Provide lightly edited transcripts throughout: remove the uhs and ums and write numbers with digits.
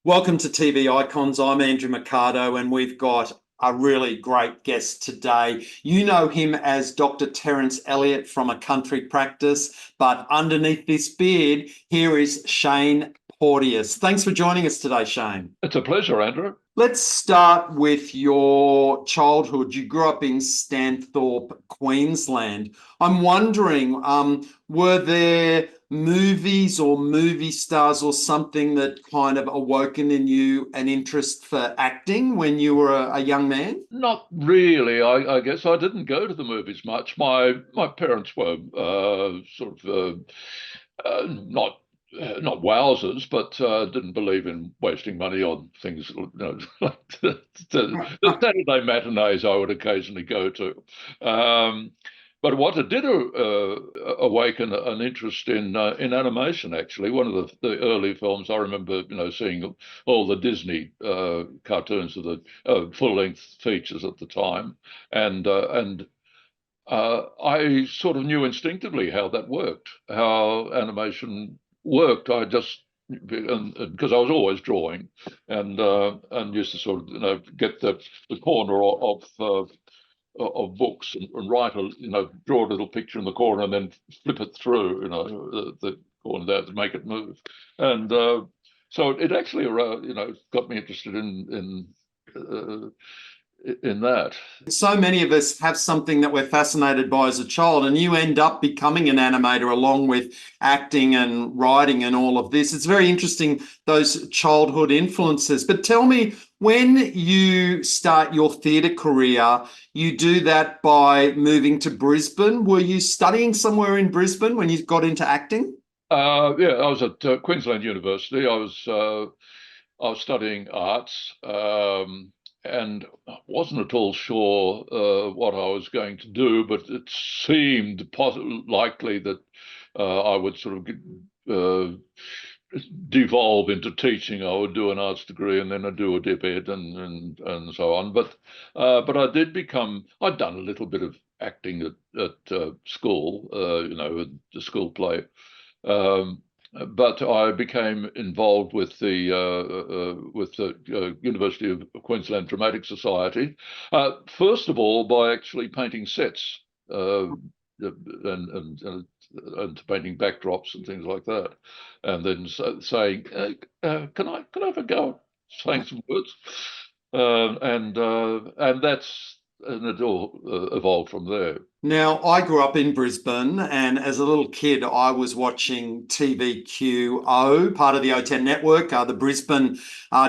Welcome to TV Icons. I'm Andrew Mercado, and we've got a really great guest today. You know him as Dr. Terence Elliott from A Country Practice, but underneath this beard, here is Shane Porteous. Thanks for joining us today, Shane. It's a pleasure, Andrew. Let's start with your childhood. You grew up in Stanthorpe, Queensland. I'm wondering, were there movies or movie stars or something that kind of awoken in you an interest for acting when you were a young man? Not really. I guess I didn't go to the movies much. My parents were not wowsers, but didn't believe in wasting money on things, like the Saturday matinees I would occasionally go to. But what it did awaken an interest in animation. Actually, one of the early films I remember, seeing all the Disney cartoons of the full-length features at the time, and I sort of knew instinctively how that worked, how animation worked. Because I was always drawing, and used to sort of get the corner of books and write draw a little picture in the corner and then flip it through the corner there to make it move, and so it actually got me interested in that. So many of us have something that we're fascinated by as a child, and you end up becoming an animator along with acting and writing and all of this. It's very interesting, those childhood influences. But tell me, when you start your theatre career, you do that by moving to Brisbane. Were you studying somewhere in Brisbane when you got into acting? Yeah, I was at Queensland University. I was studying arts. And I wasn't at all sure what I was going to do, but it seemed likely that I would sort of devolve into teaching. I would do an arts degree and then I'd do a dip ed and so on. But I'd done a little bit of acting at school, the school play. But I became involved with the University of Queensland Dramatic Society, first of all by actually painting sets and painting backdrops and things like that, and then saying, "Can I have a go at saying some words?" And it all evolved from there. Now, I grew up in Brisbane, and as a little kid, I was watching TVQO, part of the O10 network, the Brisbane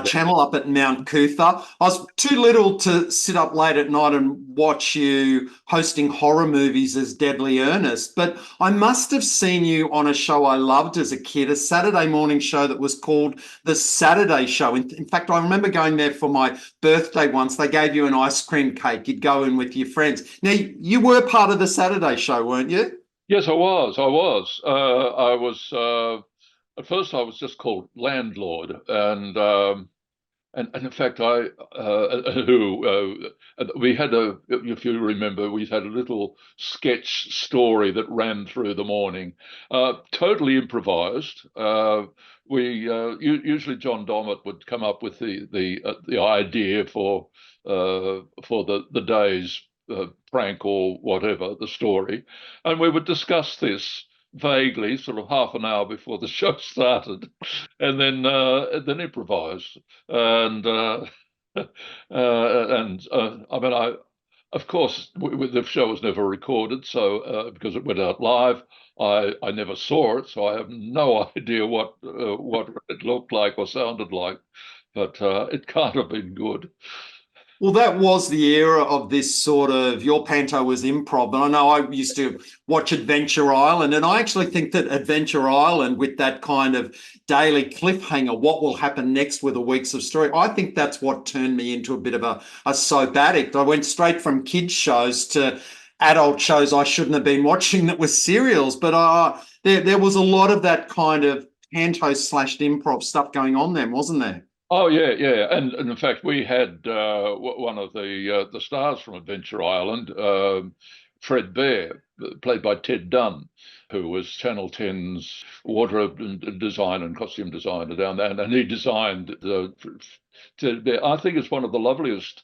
channel up at Mount Cootha. I was too little to sit up late at night and watch you hosting horror movies as Deadly Ernest, but I must have seen you on a show I loved as a kid, a Saturday morning show that was called The Saturday Show. In fact, I remember going there for my birthday once. They gave you an ice cream cake. You'd go in with your friends. Now, you were part of the Saturday Show, weren't you? Yes, I was. At first I was just called landlord, and in fact we had if you remember, we had a little sketch story that ran through the morning, totally improvised. Usually John Dommett would come up with the idea for the day's prank or whatever, the story, and we would discuss this vaguely, sort of half an hour before the show started, and then improvise. And I mean, of course, the show was never recorded, so because it went out live, I never saw it, so I have no idea what it looked like or sounded like, but it can't have been good. Well, that was the era of this sort of, your panto was improv. And I know I used to watch Adventure Island, and I actually think that Adventure Island, with that kind of daily cliffhanger, what will happen next with a week's of story, I think that's what turned me into a bit of a soap addict. I went straight from kids shows to adult shows I shouldn't have been watching that were serials, but there was a lot of that kind of panto / improv stuff going on then, wasn't there? Oh yeah, yeah, and in fact, we had one of the stars from Adventure Island, Fred Bear, played by Ted Dunn, who was Channel 10's wardrobe and design and costume designer down there, and he designed I think it's one of the loveliest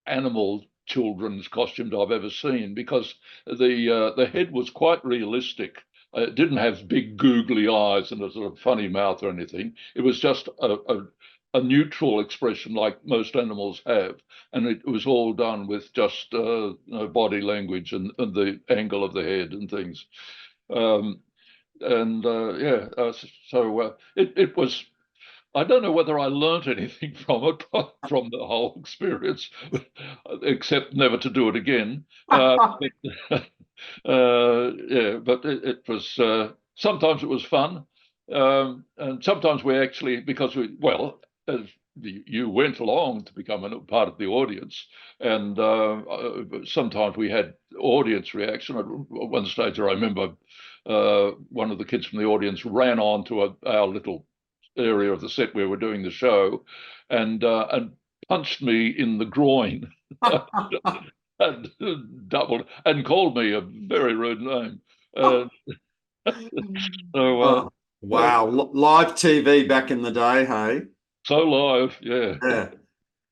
animal children's costumes I've ever seen, because the head was quite realistic. It didn't have big googly eyes and a sort of funny mouth or anything. It was just a neutral expression like most animals have, and it was all done with just body language and the angle of the head and things. It was. I don't know whether I learnt anything from it, from the whole experience, except never to do it again. But it was sometimes it was fun, and sometimes we actually, because as you went along to become a part of the audience, and sometimes we had audience reaction. At one stage, I remember one of the kids from the audience ran on to our little area of the set where we're doing the show, and punched me in the groin. And doubled and called me a very rude name. Wow, live TV back in the day, hey? So live, yeah. Yeah.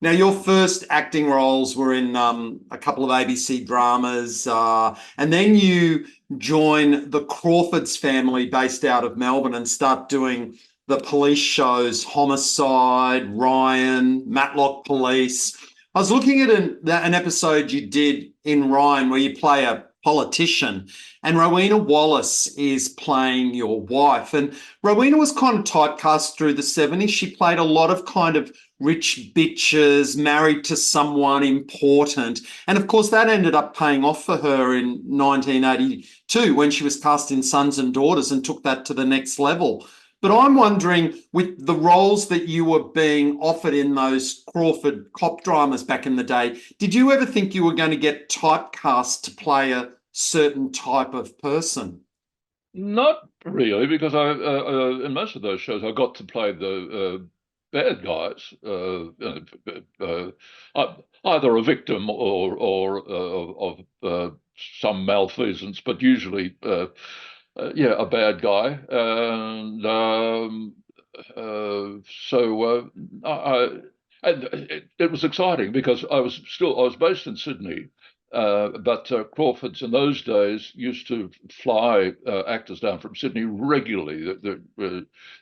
Now, your first acting roles were in a couple of ABC dramas, and then you join the Crawfords family based out of Melbourne and start doing the police shows, Homicide, Ryan, Matlock Police. I was looking at an episode you did in Ryan where you play a politician, and Rowena Wallace is playing your wife. And Rowena was kind of typecast through the 70s. She played a lot of kind of rich bitches, married to someone important. And of course, that ended up paying off for her in 1982 when she was cast in Sons and Daughters and took that to the next level. But I'm wondering, with the roles that you were being offered in those Crawford cop dramas back in the day, did you ever think you were going to get typecast to play a certain type of person? Not really, because in most of those shows I got to play the bad guys, either a victim or of some malfeasance, but usually. A bad guy, and it was exciting because I was based in Sydney, but Crawfords in those days used to fly actors down from Sydney regularly. There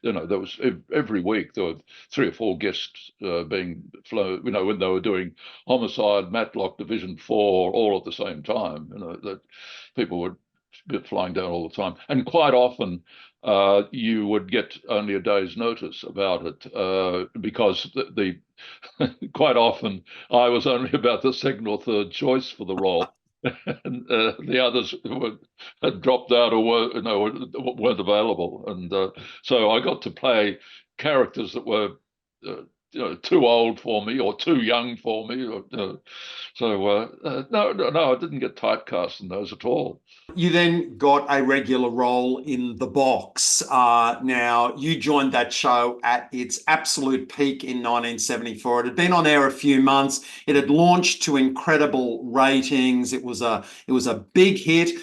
was every week there were 3 or 4 guests being flown. When they were doing Homicide, Matlock, Division 4, all at the same time. That people would flying down all the time, and quite often you would get only a day's notice about it, because quite often I was only about the second or third choice for the role. And the others had dropped out or weren't available, and so I got to play characters that were too old for me or too young for me. No, I didn't get typecast in those at all. You then got a regular role in The Box. Now, you joined that show at its absolute peak in 1974. It had been on air a few months. It had launched to incredible ratings. It was a big hit.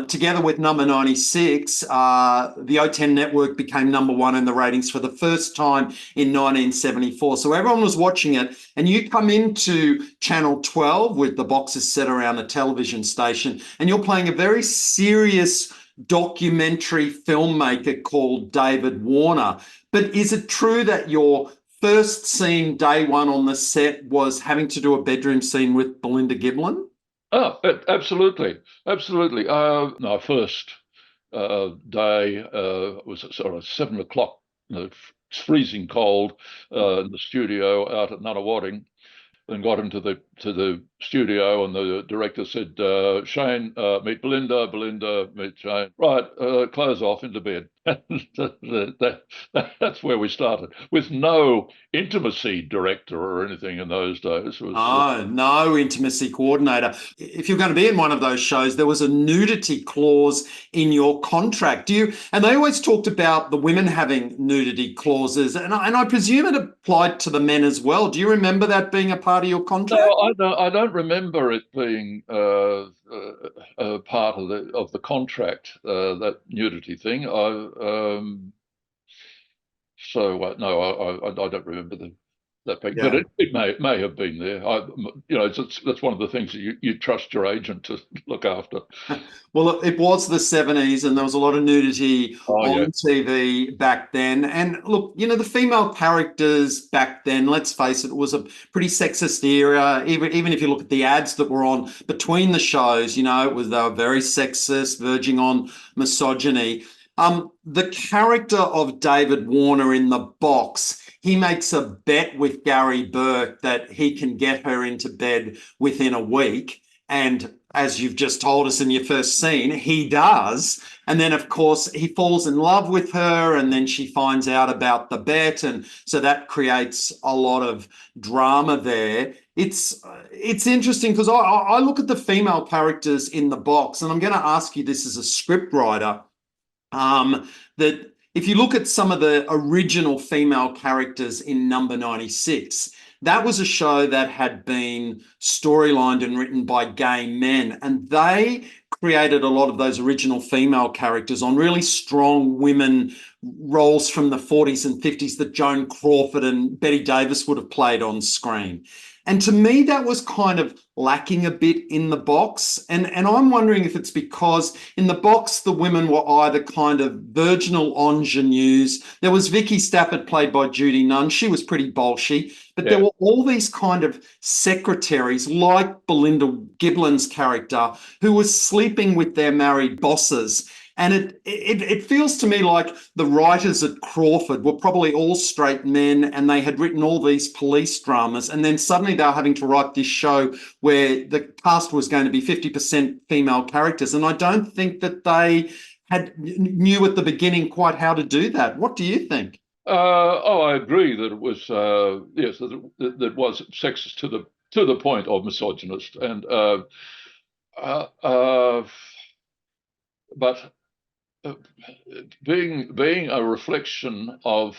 Together with number 96, the O10 network became number 1 in the ratings for the first time in 1974. So everyone was watching it, and you come into Channel 12 with The Boxes set around a television station, and you're playing a very serious documentary filmmaker called David Warner. But is it true that your first scene, day one on the set, was having to do a bedroom scene with Belinda Giblin? Oh, absolutely. Absolutely. My first day was sort of 7 o'clock, it's freezing cold in the studio out at Nunawading. Then got into the studio, and the director said, Shane, meet Belinda, Belinda, meet Shane. Right, clothes off, into bed. That's where we started, with no intimacy director or anything in those days. No intimacy coordinator. If you're going to be in one of those shows, there was a nudity clause in your contract. And they always talked about the women having nudity clauses, and I presume it applied to the men as well. Do you remember that being a part of your contract? No, I don't don't remember it being a part of the contract, that nudity thing. No, I don't remember that big, but Yeah. it may have been there. That's one of the things that you trust your agent to look after. Well, it was the 70s and there was a lot of nudity Oh yeah, on TV back then. And look, the female characters back then, let's face it, was a pretty sexist era. Even if you look at the ads that were on between the shows, they were very sexist, verging on misogyny. The character of David Warner in The Box, he makes a bet with Gary Burke that he can get her into bed within a week. And as you've just told us in your first scene, he does. And then, of course, he falls in love with her, and then she finds out about the bet. And so that creates a lot of drama there. It's interesting because I look at the female characters in The Box, and I'm going to ask you this as a script writer, that if you look at some of the original female characters in Number 96, that was a show that had been storylined and written by gay men, and they created a lot of those original female characters on really strong women roles from the 40s and 50s that Joan Crawford and Betty Davis would have played on screen. And to me, that was kind of lacking a bit in The Box. And I'm wondering if it's because in The Box, the women were either kind of virginal ingenues. There was Vicky Stafford, played by Judy Nunn. She was pretty bolshy. But yeah. there were all these kind of secretaries, like Belinda Giblin's character, who was sleeping with their married bosses. And it feels to me like the writers at Crawford were probably all straight men, and they had written all these police dramas. And then suddenly they were having to write this show where the cast was going to be 50% female characters. And I don't think that they knew at the beginning quite how to do that. What do you think? I agree that it was yes, that was sexist to the point of misogynist, and uh, uh, but being a reflection of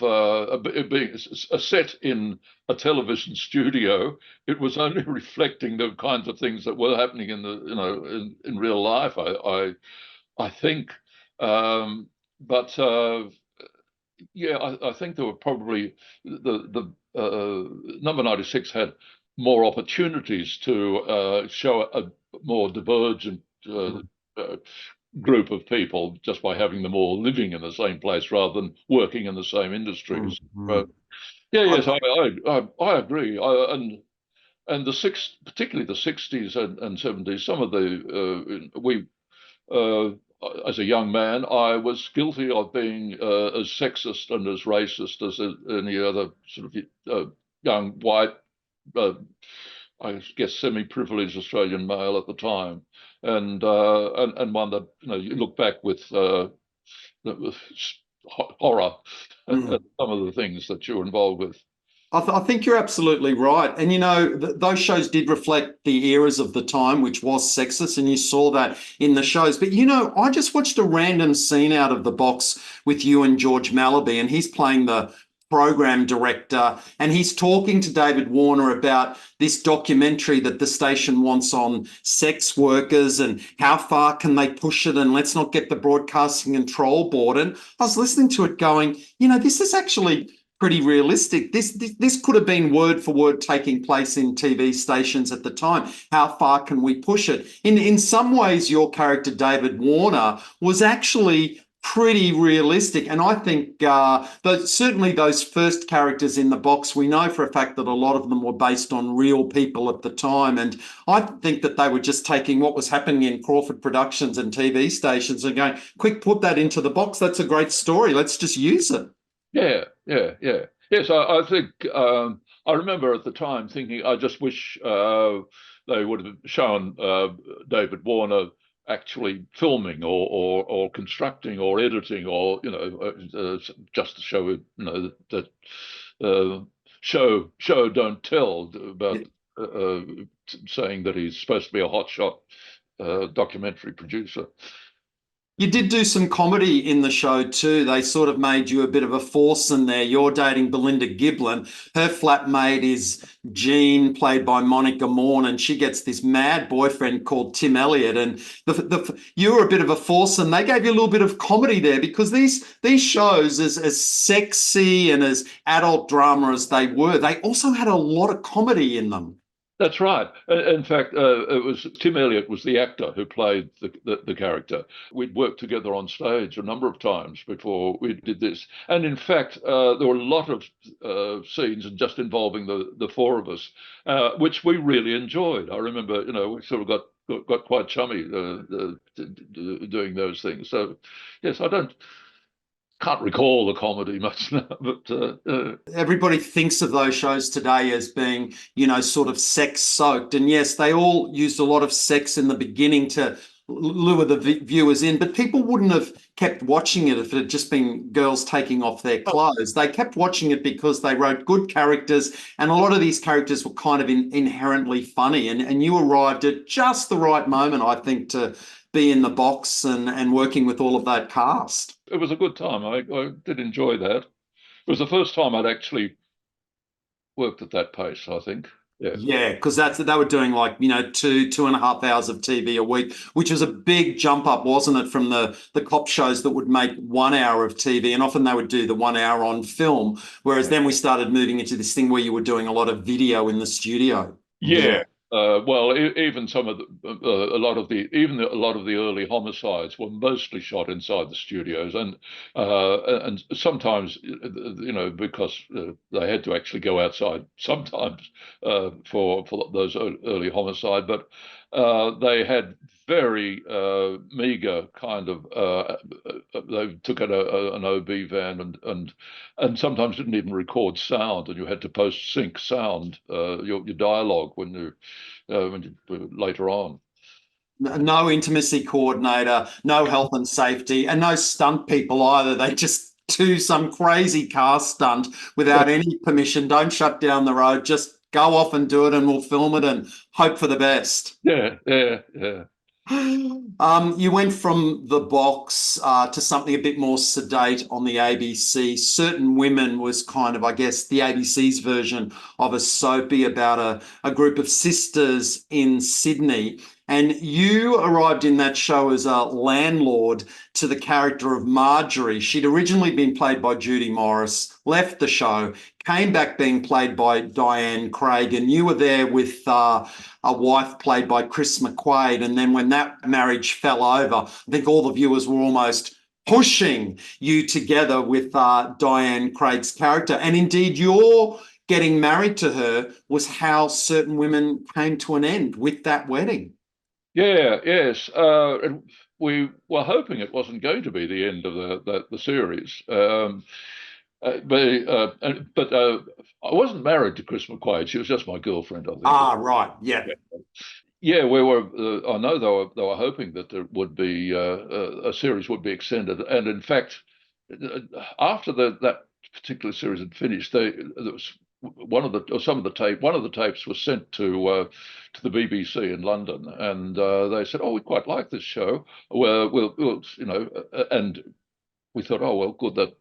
being a set in a television studio, it was only reflecting the kinds of things that were happening in in real life. I think, but yeah, I think there were probably the Number 96 had more opportunities to show a more divergent uh, group of people just by having them all living in the same place rather than working in the same industries. Mm-hmm. But yeah, yes, I agree. And particularly the 60s and 70s, some of uh, as a young man, I was guilty of being as sexist and as racist as any other sort of young white, uh, I guess, semi-privileged Australian male at the time, and one that you look back with horror at Mm. some of the things that you're involved with. I think you're absolutely right. And those shows did reflect the eras of the time, which was sexist, and you saw that in the shows. But I just watched a random scene out of The Box with you and George Malaby, and he's playing the program director, and he's talking to David Warner about this documentary that the station wants on sex workers and how far can they push it, and let's not get the Broadcasting Control Board. And I was listening to it going, this is actually pretty realistic. This could have been word for word taking place in TV stations at the time. How far can we push it? In some ways, your character David Warner was actually pretty realistic, and I think certainly those first characters in The Box, we know for a fact that a lot of them were based on real people at the time, and I think that they were just taking what was happening in Crawford Productions and TV stations and going, quick, put that into The Box. That's a great story. Let's just use it. Yeah, yeah, yeah. Yes, I think I remember at the time thinking, I just wish they would have shown David Warner actually filming or constructing or editing or just to show that show don't tell about uh, saying that he's supposed to be a hotshot documentary producer. You did do some comedy in the show too. They sort of made you a bit of a force in there. You're dating Belinda Giblin. Her flatmate is Jean, played by Monica Morn, and she gets this mad boyfriend called Tim Elliott. And you were a bit of a force, and they gave you a little bit of comedy there because these shows, as sexy and as adult drama as they were, they also had a lot of comedy in them. That's right. In fact, it was Tim Elliott was the actor who played the character. We'd worked together on stage a number of times before we did this, and in fact, there were a lot of scenes just involving the four of us, which we really enjoyed. I remember, we sort of got quite chummy doing those things. So, yes, I can't recall the comedy much now, but everybody thinks of those shows today as being, sort of sex soaked. And yes, they all used a lot of sex in the beginning to lure the viewers in, but people wouldn't have kept watching it if it had just been girls taking off their clothes. They kept watching it because they wrote good characters, and a lot of these characters were kind of inherently funny. And you arrived at just the right moment, I think, to be in the box and working with all of that cast. It was a good time. I did enjoy that. It was the first time I'd actually worked at that pace, I think. Yeah, because they were doing like 2.5 hours of TV a week, which was a big jump up, wasn't it, from the cop shows that would make 1 hour of TV, and often they would do the 1 hour on film. Whereas then we started moving into this thing where you were doing a lot of video in the studio. Yeah. Well, even a lot of the early homicides were mostly shot inside the studios, and sometimes, because they had to actually go outside sometimes for those early homicide, but they had very meager kind of. They took an OB van and sometimes didn't even record sound, and you had to post sync sound your dialogue when you later on. No intimacy coordinator, no health and safety, and no stunt people either. They just do some crazy car stunt without any permission. Don't shut down the road. Just go off and do it, and we'll film it and hope for the best. Yeah. You went from the box to something a bit more sedate on the ABC. Certain Women was kind of, I guess, the ABC's version of a soapy about a group of sisters in Sydney. And you arrived in that show as a landlord to the character of Marjorie. She'd originally been played by Judy Morris, left the show, came back being played by Diane Craig, and you were there with a wife played by Chris McQuaid. And then when that marriage fell over, I think all the viewers were almost pushing you together with Diane Craig's character. And indeed, your getting married to her was how Certain Women came to an end with that wedding. Yes. We were hoping it wasn't going to be the end of the series. But I wasn't married to Chris McQuaid. She was just my girlfriend, I think. Right. Yeah. Yeah, we were. I know they were hoping that there would be a series would be extended, and in fact, after that particular series had finished, there was one of the tapes was sent to the BBC in London, and they said, "Oh, we quite like this show. We'll and we thought, oh, well, good, that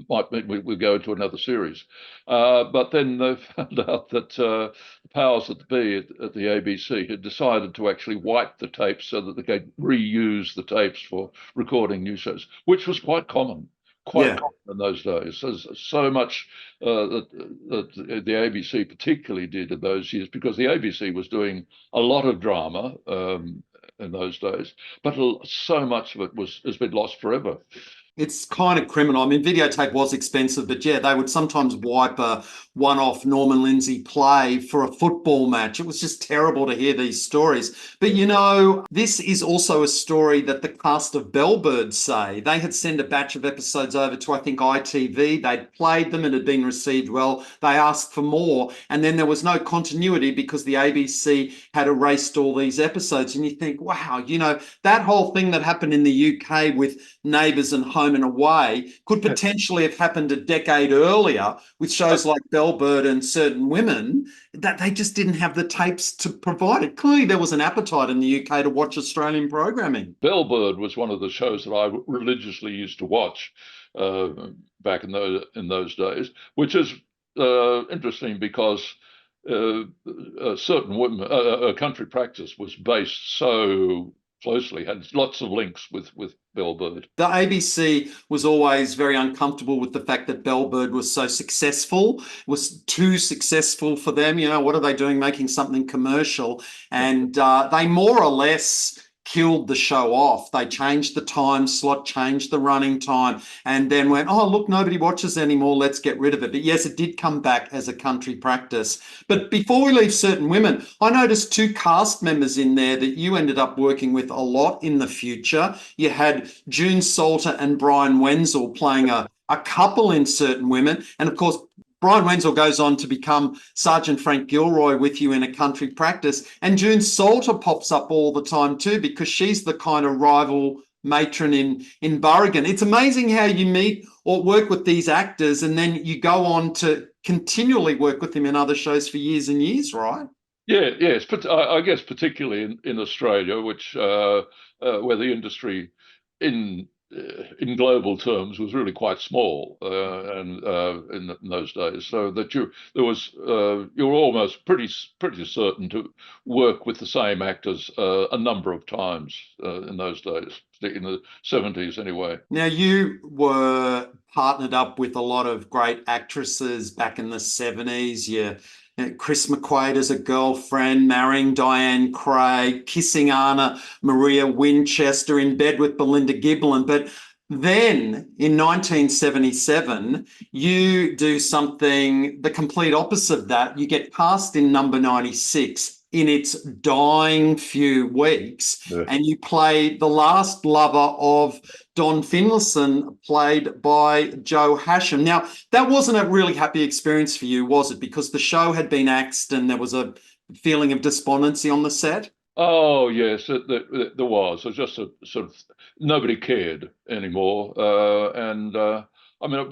might mean we'll go into another series." But then they found out that the powers that be at the ABC had decided to actually wipe the tapes so that they could reuse the tapes for recording new shows, which was quite common. Common in those days. There's so much that the ABC particularly did in those years, because the ABC was doing a lot of drama in those days, but so much of it has been lost forever. It's kind of criminal. I mean, videotape was expensive, but yeah, they would sometimes wipe a one-off Norman Lindsay play for a football match. It was just terrible to hear these stories. But this is also a story that the cast of Belbird say. They had sent a batch of episodes over to, I think, ITV. They'd played them and had been received well. They asked for more, and then there was no continuity because the ABC had erased all these episodes. And you think, wow, that whole thing that happened in the UK with Neighbours and Home Home and Away could potentially have happened a decade earlier with shows like Belbird and Certain Women, that they just didn't have the tapes to provide it. Clearly, there was an appetite in the UK to watch Australian programming. Belbird was one of the shows that I religiously used to watch back in those days, which is interesting because Certain Women, Country Practice was based so closely, had lots of links with Belbird. The ABC was always very uncomfortable with the fact that Belbird was so successful, was too successful for them. You know, what are they doing making something commercial? And they more or less killed the show off. They changed the time slot, changed the running time, and then went, oh, look, nobody watches anymore. Let's get rid of it. But yes, it did come back as a country practice. But before we leave Certain Women, I noticed two cast members in there that you ended up working with a lot in the future. You had June Salter and Brian Wenzel playing a couple in Certain Women. And of course, Brian Wenzel goes on to become Sergeant Frank Gilroy with you in A Country Practice. And June Salter pops up all the time too, because she's the kind of rival matron in Burrigan. It's amazing how you meet or work with these actors and then you go on to continually work with them in other shows for years and years, right? Yeah, yes, but I guess particularly in Australia, which where the industry in global terms was really quite small, and in those days, so that you were almost pretty certain to work with the same actors a number of times in those days, in the 70s anyway. Now, you were partnered up with a lot of great actresses back in the 70s. Chris McQuaid as a girlfriend, marrying Diane Craig, kissing Anna Maria Winchester, in bed with Belinda Giblin. But then in 1977, you do something the complete opposite of that. You get cast in Number 96 in its dying few weeks, and you play the last lover of Don Finlayson, played by Joe Hasham. Now, that wasn't a really happy experience for you, was it? Because the show had been axed and there was a feeling of despondency on the set? Oh yes, there was. It was just a sort of nobody cared anymore, and I mean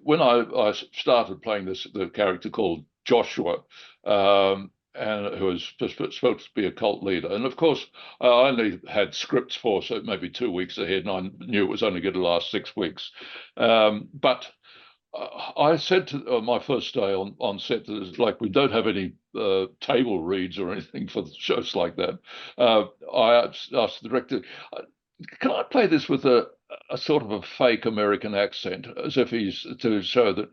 when I started playing the character called Joshua, and who was supposed to be a cult leader, and of course I only had scripts for so maybe 2 weeks ahead, and I knew it was only going to last 6 weeks, but I said to my first day on set, that it's like, we don't have any table reads or anything for shows like that. I asked the director, can I play this with a sort of a fake American accent, as if he's to show that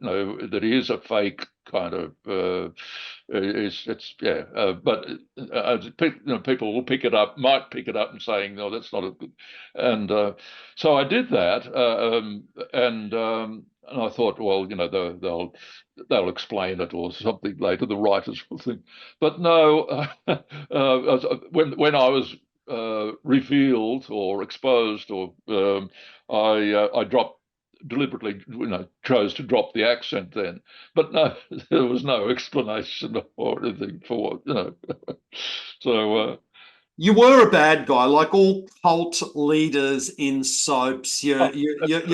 that he is a fake kind of but people will pick it up, might pick it up and saying, no, that's not a good. And so I did that, and I thought, well, they'll explain it or something later. The writers will think, but no. When I was revealed or exposed, or I deliberately chose to drop the accent then, but no, there was no explanation or anything for so you were a bad guy, like all cult leaders in soaps. You're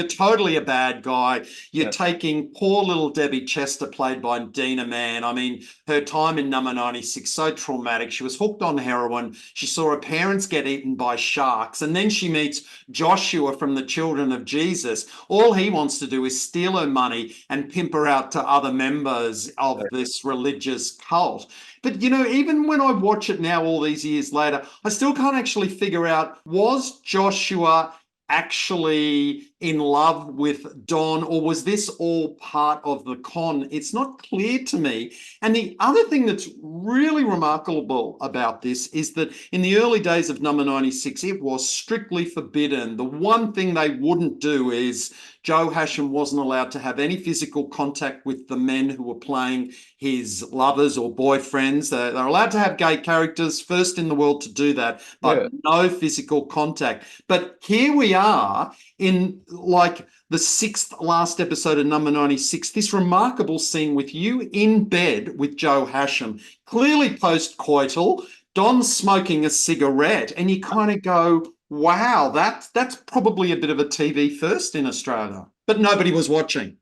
totally a bad guy. You're taking poor little Debbie Chester, played by Dina Mann. I mean, her time in Number 96, so traumatic. She was hooked on heroin. She saw her parents get eaten by sharks. And then she meets Joshua from the Children of Jesus. All he wants to do is steal her money and pimp her out to other members of this religious cult. But, even when I watch it now, all these years later, I still can't actually figure out, was Joshua actually in love with Don, or was this all part of the con? It's not clear to me. And the other thing that's really remarkable about this is that in the early days of Number 96, it was strictly forbidden. The one thing they wouldn't do is Joe Hasham wasn't allowed to have any physical contact with the men who were playing his lovers or boyfriends. They're allowed to have gay characters, first in the world to do that, but no physical contact. But here we are in like the sixth last episode of Number 96, this remarkable scene with you in bed with Joe Hasham, clearly post-coital, Don smoking a cigarette, and you kind of go, Wow, that's probably a bit of a TV first in Australia, but nobody was watching.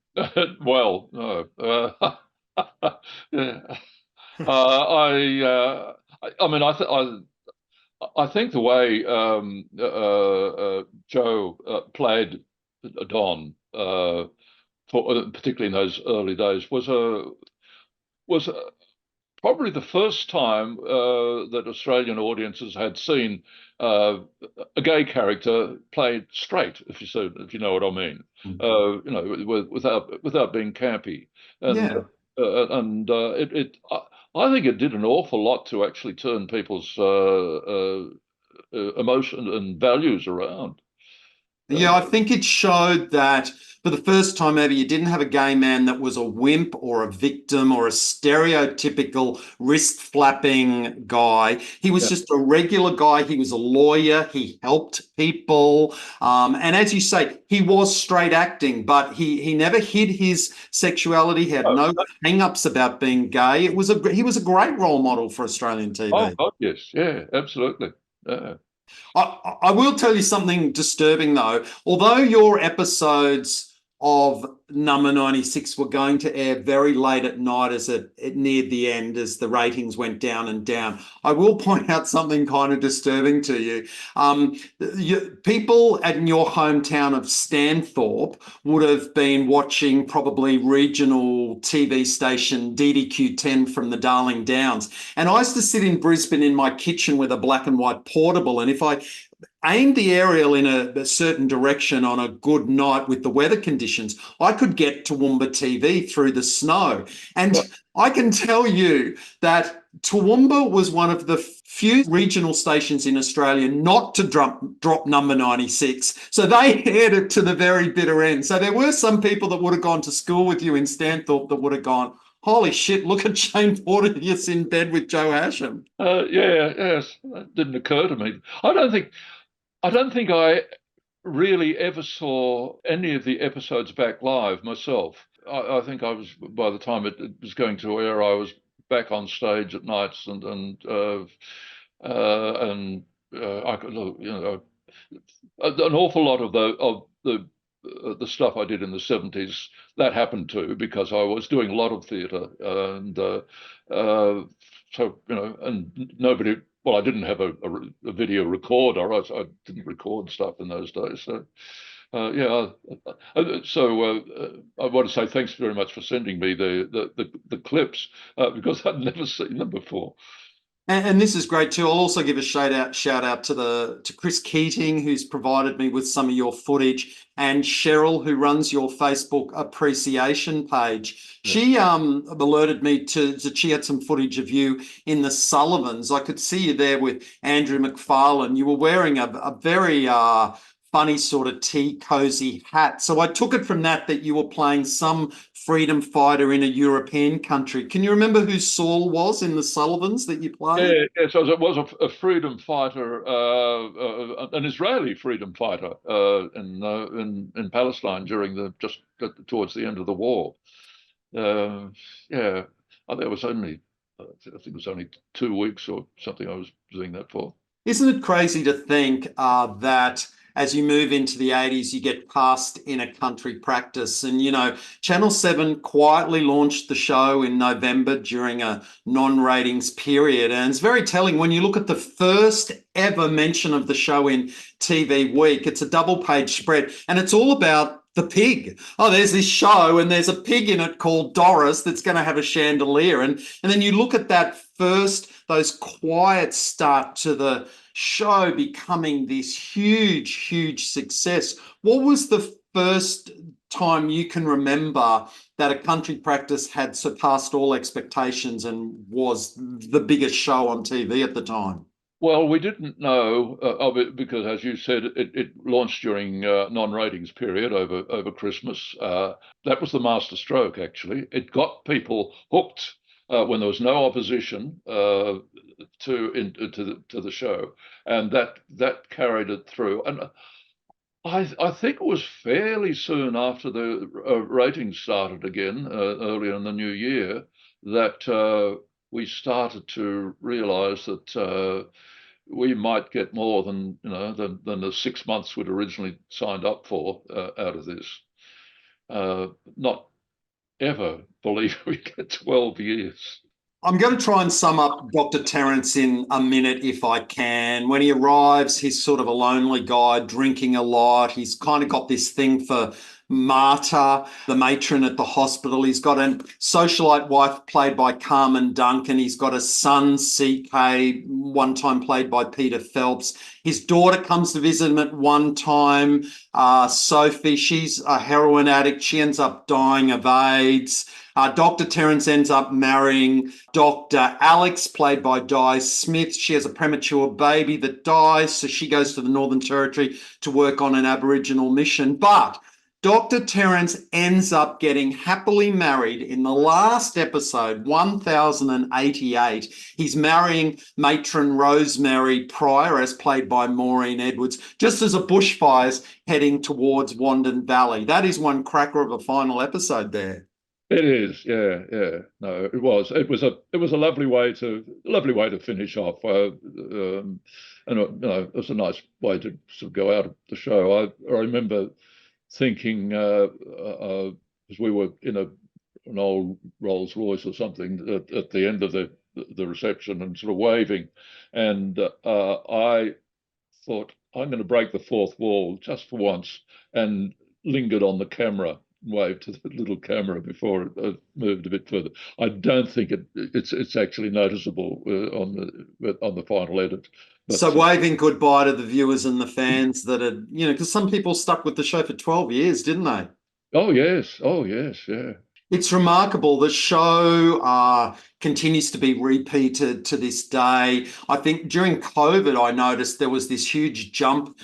Well, no. Yeah. I mean, I think the way Joe played Don, particularly in those early days, was probably the first time that Australian audiences had seen uh, a gay character played straight, if you know what I mean, without being campy, and Yeah. I think it did an awful lot to actually turn people's emotion and values around. Yeah, I think it showed that for the first time ever, you didn't have a gay man that was a wimp or a victim or a stereotypical wrist flapping guy. He was Yeah. just a regular guy. He was a lawyer. He helped people. And as you say, he was straight acting, but he never hid his sexuality. He had Oh, no hang-ups about being gay. He was a great role model for Australian oh TV. God, yes, yeah, absolutely. I will tell you something disturbing though. Although your episodes of Number 96 were going to air very late at night as it neared the end, as the ratings went down and down, I will point out something kind of disturbing to you. People in your hometown of Stanthorpe would have been watching probably regional TV station DDQ10 from the Darling Downs. And I used to sit in Brisbane in my kitchen with a black and white portable. And if I aimed the aerial in a certain direction on a good night with the weather conditions, I could get Toowoomba TV through the snow. And Right. I can tell you that Toowoomba was one of the few regional stations in Australia not to drop Number 96. So they aired it to the very bitter end. So there were some people that would have gone to school with you in Stanthorpe that would have gone, holy shit, look at Shane Porteous in bed with Joe Hasham. Yeah, yes, that didn't occur to me. I don't think I really ever saw any of the episodes back live myself. I think I was, by the time it was going to air, I was back on stage at nights, and I could, an awful lot of the stuff I did in the 70s that happened to because I was doing a lot of theatre, and so and nobody. Well, I didn't have a video recorder. I didn't record stuff in those days. So, yeah. I want to say thanks very much for sending me the clips because I'd never seen them before. And this is great too. I'll also give a shout out to Chris Keating, who's provided me with some of your footage, and Cheryl, who runs your Facebook appreciation page. Yeah. She alerted me to she had some footage of you in the Sullivans. I could see you there with Andrew McFarlane. You were wearing a very funny sort of tea cozy hat. So I took it from that you were playing some freedom fighter in a European country. Can you remember who Saul was in the Sullivans that you played? Yeah, yeah, so it was a freedom fighter, an Israeli freedom fighter in Palestine during just towards the end of the war. Uh, yeah, there was only I think it was only 2 weeks or something I was doing that for. Isn't it crazy to think that as you move into the 80s, you get cast in a country practice? And, Channel 7 quietly launched the show in November during a non-ratings period. And it's very telling when you look at the first ever mention of the show in TV Week. It's a double-page spread, and it's all about the pig. Oh, there's this show and there's a pig in it called Doris that's going to have a chandelier. And then you look at those quiet start to the show becoming this huge, huge success. What was the first time you can remember that a country practice had surpassed all expectations and was the biggest show on TV at the time? Well, we didn't know of it because, as you said, it launched during non-ratings period over Christmas. That was the master stroke. Actually, it got people hooked when there was no opposition to the show, and that carried it through. And I think it was fairly soon after the ratings started again, earlier in the new year, that we started to realise that we might get more than than the 6 months we'd originally signed up for out of this. Not ever believe we get 12 years. I'm going to try and sum up Dr. Terence in a minute if I can. When he arrives, he's sort of a lonely guy, drinking a lot. He's kind of got this thing for Marta, the matron at the hospital. He's got a socialite wife played by Carmen Duncan. He's got a son, CK, one time played by Peter Phelps. His daughter comes to visit him at one time, Sophie. She's a heroin addict. She ends up dying of AIDS. Dr. Terence ends up marrying Dr. Alex, played by Di Smith. She has a premature baby that dies, so she goes to the Northern Territory to work on an Aboriginal mission. But Dr. Terence ends up getting happily married in the last episode, 1088. He's marrying matron Rosemary Pryor, as played by Maureen Edwards, just as a bushfire's heading towards Wandon Valley. That is one cracker of a final episode there. It is, yeah, yeah. No, it was. It was a lovely way to finish off. And it was a nice way to sort of go out of the show. I remember thinking as we were in an old Rolls Royce or something at the end of the reception and sort of waving, and I thought, I'm going to break the fourth wall just for once, and lingered on the camera, waved to the little camera before it moved a bit further. I don't think it's actually noticeable on the final edit. But, so waving goodbye to the viewers and the fans that had, because some people stuck with the show for 12 years, didn't they? Oh yes, yeah. It's remarkable. The show continues to be repeated to this day. I think during COVID, I noticed there was this huge jump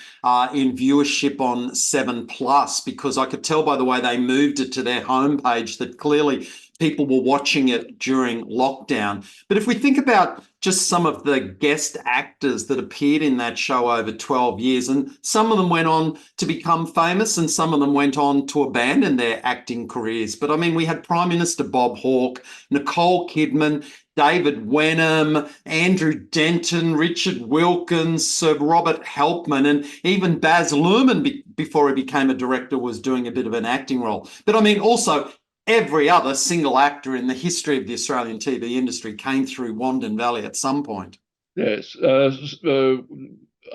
in viewership on 7plus, because I could tell by the way they moved it to their homepage that clearly people were watching it during lockdown. But if we think about just some of the guest actors that appeared in that show over 12 years, and some of them went on to become famous and some of them went on to abandon their acting careers. But I mean, we had Prime Minister Bob Hawke, Nicole Kidman, David Wenham, Andrew Denton, Richard Wilkins, Sir Robert Helpman, and even Baz Luhrmann, before he became a director, was doing a bit of an acting role. But I mean, also, every other single actor in the history of the Australian TV industry came through Wandon Valley at some point. Yes, a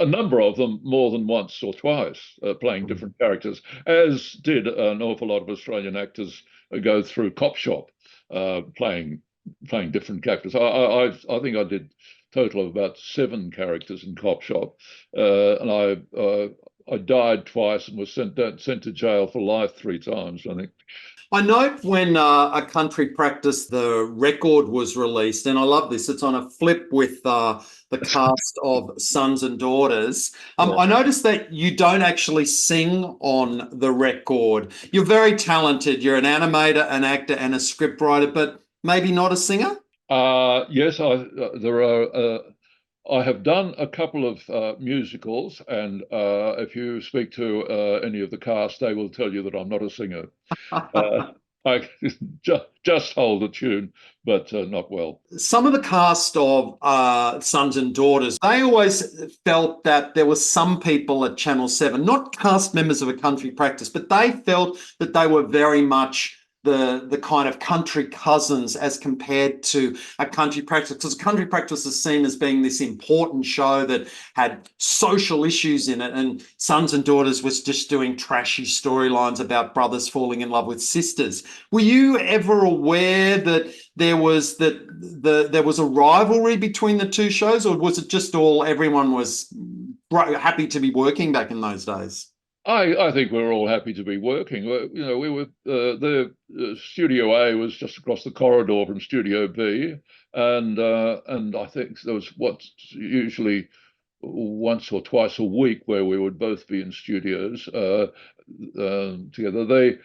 number of them more than once or twice, playing different characters, as did an awful lot of Australian actors go through Cop Shop, playing different characters. I think I did a total of about 7 characters in Cop Shop, and I died twice and was sent to jail for life 3 times, I think. I note when A Country Practice, the record was released, and I love this, it's on a flip with the cast of Sons and Daughters. I noticed that you don't actually sing on the record. You're very talented. You're an animator, an actor, and a scriptwriter, but maybe not a singer? Yes, I have done a couple of musicals, and if you speak to any of the cast, they will tell you that I'm not a singer. I just hold a tune, but not well. Some of the cast of Sons and Daughters, they always felt that there were some people at Channel 7, not cast members of A Country Practice, but they felt that they were very much the kind of country cousins as compared to A Country Practice, because A Country Practice is seen as being this important show that had social issues in it, and Sons and Daughters was just doing trashy storylines about brothers falling in love with sisters. Were you ever aware that there was a rivalry between the two shows, or was it just everyone was happy to be working back in those days? I think we were all happy to be working. We were the Studio A was just across the corridor from Studio B, and I think there was what's usually once or twice a week where we would both be in studios together.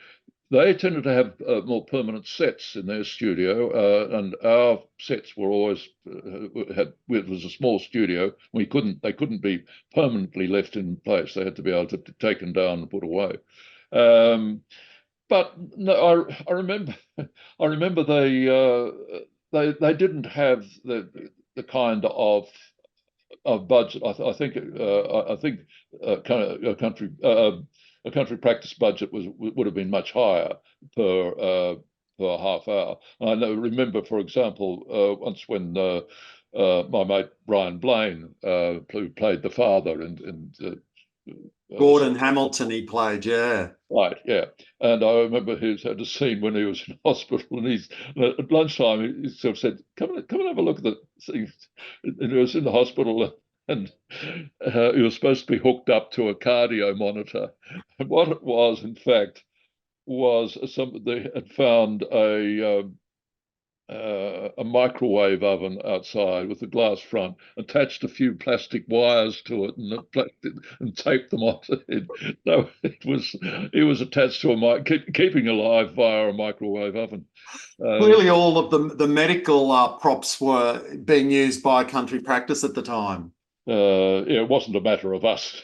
They tended to have more permanent sets in their studio, and our sets were always it was a small studio. They couldn't be permanently left in place. They had to be able to be taken down and put away. But no, I remember they didn't have the kind of of budget. I think kind of a country practice budget would have been much higher per half hour. And I remember, for example, once when my mate Brian Blaine, who played the father in Gordon Hamilton he played, yeah. right, yeah. And I remember he had a scene when he was in hospital, and he's at lunchtime. He sort of said, come and have a look at the thing." And he was in the hospital, and he was supposed to be hooked up to a cardio monitor. And what it was, in fact, was they had found a microwave oven outside with a glass front, attached a few plastic wires to it, and taped them onto it. So it was attached to a keeping alive via a microwave oven. Clearly, all of the medical props were being used by country practice at the time. Yeah, it wasn't a matter of us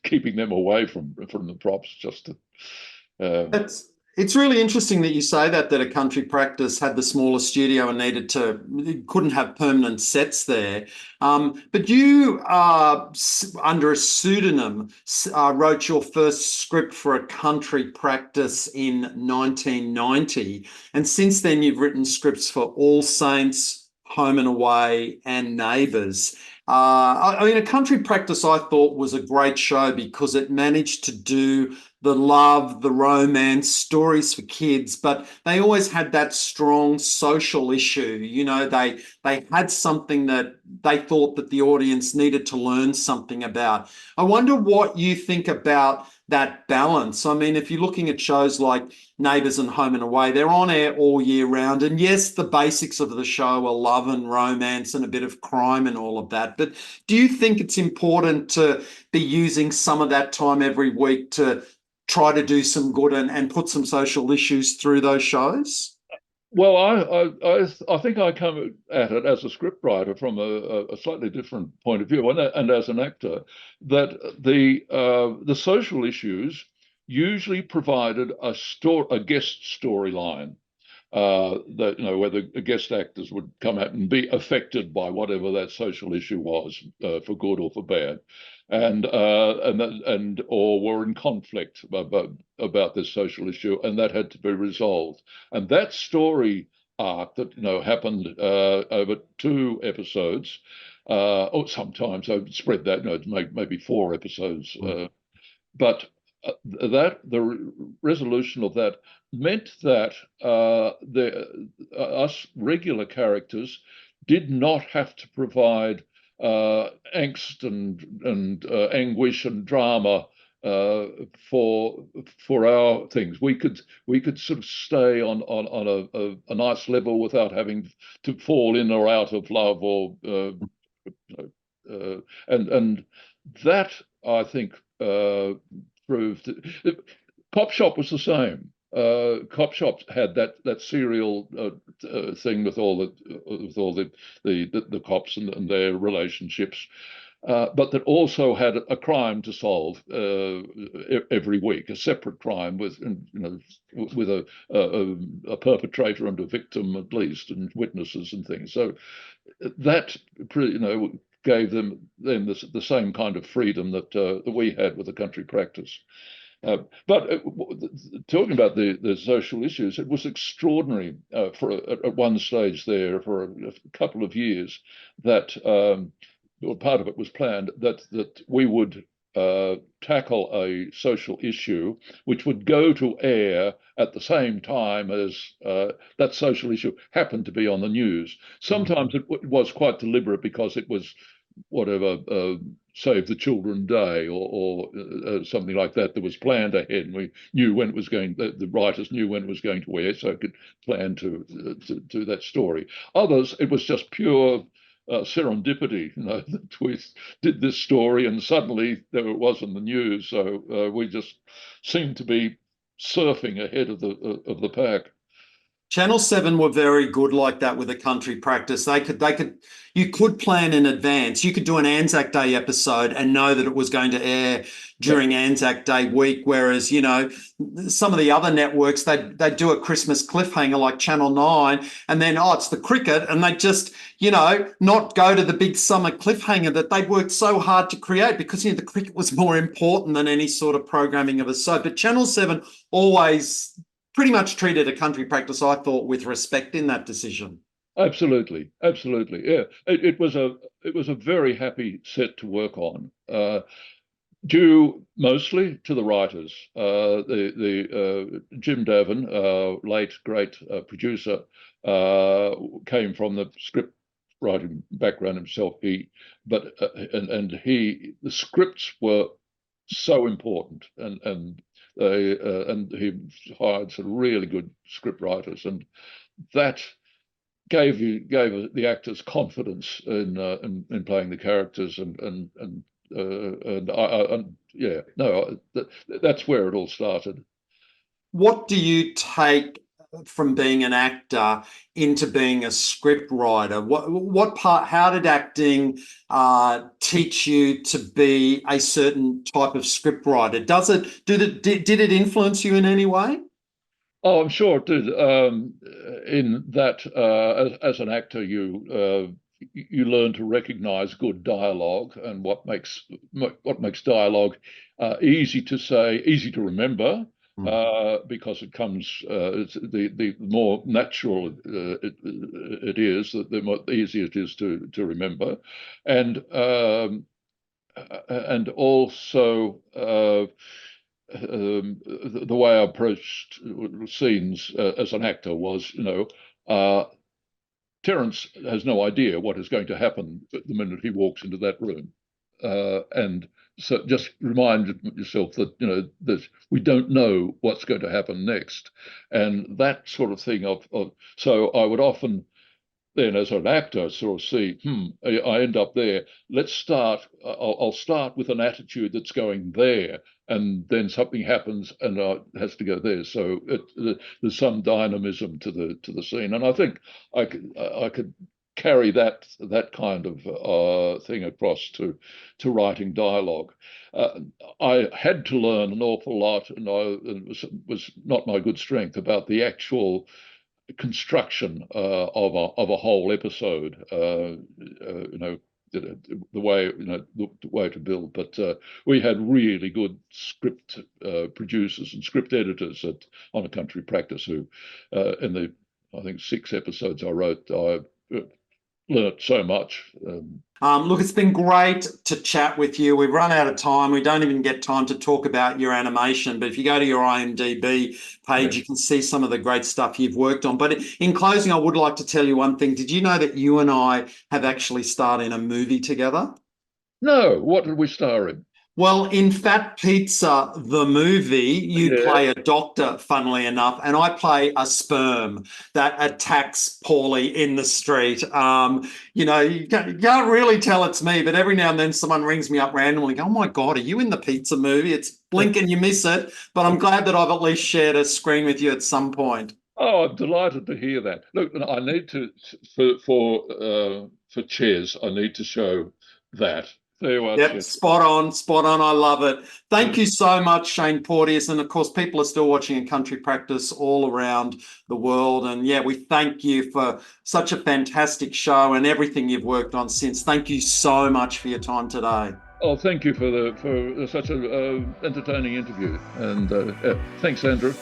keeping them away from the props, just to, It's really interesting that you say that a country practice had the smaller studio and couldn't have permanent sets there. But you, under a pseudonym, wrote your first script for a country practice in 1990, and since then you've written scripts for All Saints, Home and Away, and Neighbours. I mean, a country practice I thought was a great show because it managed to do the love, the romance, stories for kids, but they always had that strong social issue. You know, they had something that they thought that the audience needed to learn something about. I wonder what you think about that balance. I mean, if you're looking at shows like Neighbours and Home and Away, they're on air all year round. And yes, the basics of the show are love and romance and a bit of crime and all of that. But do you think it's important to be using some of that time every week to try to do some good and put some social issues through those shows? well, I think I come at it as a scriptwriter from a slightly different point of view, and as an actor, that the social issues usually provided a guest storyline. That where the guest actors would come out and be affected by whatever that social issue was, for good or for bad, and or were in conflict about this social issue, and that had to be resolved. And that story arc that happened over 2 episodes, or sometimes I would spread that, maybe 4 episodes, but that the resolution of that meant that us regular characters did not have to provide angst and anguish and drama for our things. We could sort of stay on a nice level without having to fall in or out of love, or and that, I think, proved. Cop Shop was the same. Cop Shop had that serial thing with all the cops and their relationships, but that also had a crime to solve every week, a separate crime with a perpetrator and a victim at least, and witnesses and things. So that gave them the same kind of freedom that we had with the country practice. But talking about the social issues, it was extraordinary at one stage there for a couple of years that part of it was planned that we would tackle a social issue which would go to air at the same time as that social issue happened to be on the news. Sometimes it was quite deliberate because it was whatever, Save the Children Day or something like that was planned ahead, and we knew when it was going. The writers knew when it was going to air, so it could plan to do that story. Others, it was just pure serendipity, that we did this story and suddenly there it was in the news. So we just seemed to be surfing ahead of the pack. Channel 7 were very good like that with a country practice. You could plan in advance. You could do an Anzac Day episode and know that it was going to air Yep. during Anzac Day week. Whereas, some of the other networks, they do a Christmas cliffhanger like Channel 9, and then, it's the cricket, and they just, not go to the big summer cliffhanger that they worked so hard to create because, the cricket was more important than any sort of programming of a soap. But Channel 7 always pretty much treated a country practice, I thought, with respect in that decision. Absolutely, absolutely. Yeah, it was a very happy set to work on, due mostly to the writers. The Jim Davin, late great producer, came from the script writing background himself. The scripts were so important, and he hired some really good script writers, and that gave the actors confidence in playing the characters, that's where it all started. What do you take from being an actor into being a script writer? What part? How did acting teach you to be a certain type of script writer? Did it influence you in any way? Oh, I'm sure it did. In that, as an actor, you learn to recognise good dialogue and what makes dialogue easy to say, easy to remember, because it comes. The more natural it is, the more easier it is to remember, and also. The way I approached scenes as an actor was, Terence has no idea what is going to happen the minute he walks into that room, and so just remind yourself that that we don't know what's going to happen next, and that sort of thing. So I would often. Then, as an actor, sort of see, I end up there. Let's start. I'll start with an attitude that's going there, and then something happens, and it has to go there. So there's some dynamism to the scene, and I think I could carry that kind of thing across to writing dialogue. I had to learn an awful lot, and it was not my good strength about the actual construction of a whole episode, the way to build. But we had really good script producers and script editors on a country practice who, in the I think 6 episodes I wrote, I learnt so much. Look, it's been great to chat with you. We've run out of time. We don't even get time to talk about your animation, but if you go to your IMDb page, you can see some of the great stuff you've worked on. But in closing, I would like to tell you one thing. Did you know that you and I have actually starred in a movie together? No, what did we star in? Well, in Fat Pizza, the movie, you play a doctor, funnily enough, and I play a sperm that attacks Paulie in the street. You can't really tell it's me, but every now and then someone rings me up randomly and go, "Oh my God, are you in the pizza movie?" It's blink and you miss it, but I'm glad that I've at least shared a screen with you at some point. Oh, I'm delighted to hear that. Look, I need to for Cheers, I need to show that. There you are. Yep, spot on. I love it. Thank you so much, Shane Porteous. And of course, people are still watching in country practice all around the world. And yeah, we thank you for such a fantastic show and everything you've worked on since. Thank you so much for your time today. Oh, thank you for such an entertaining interview. And thanks, Andrew.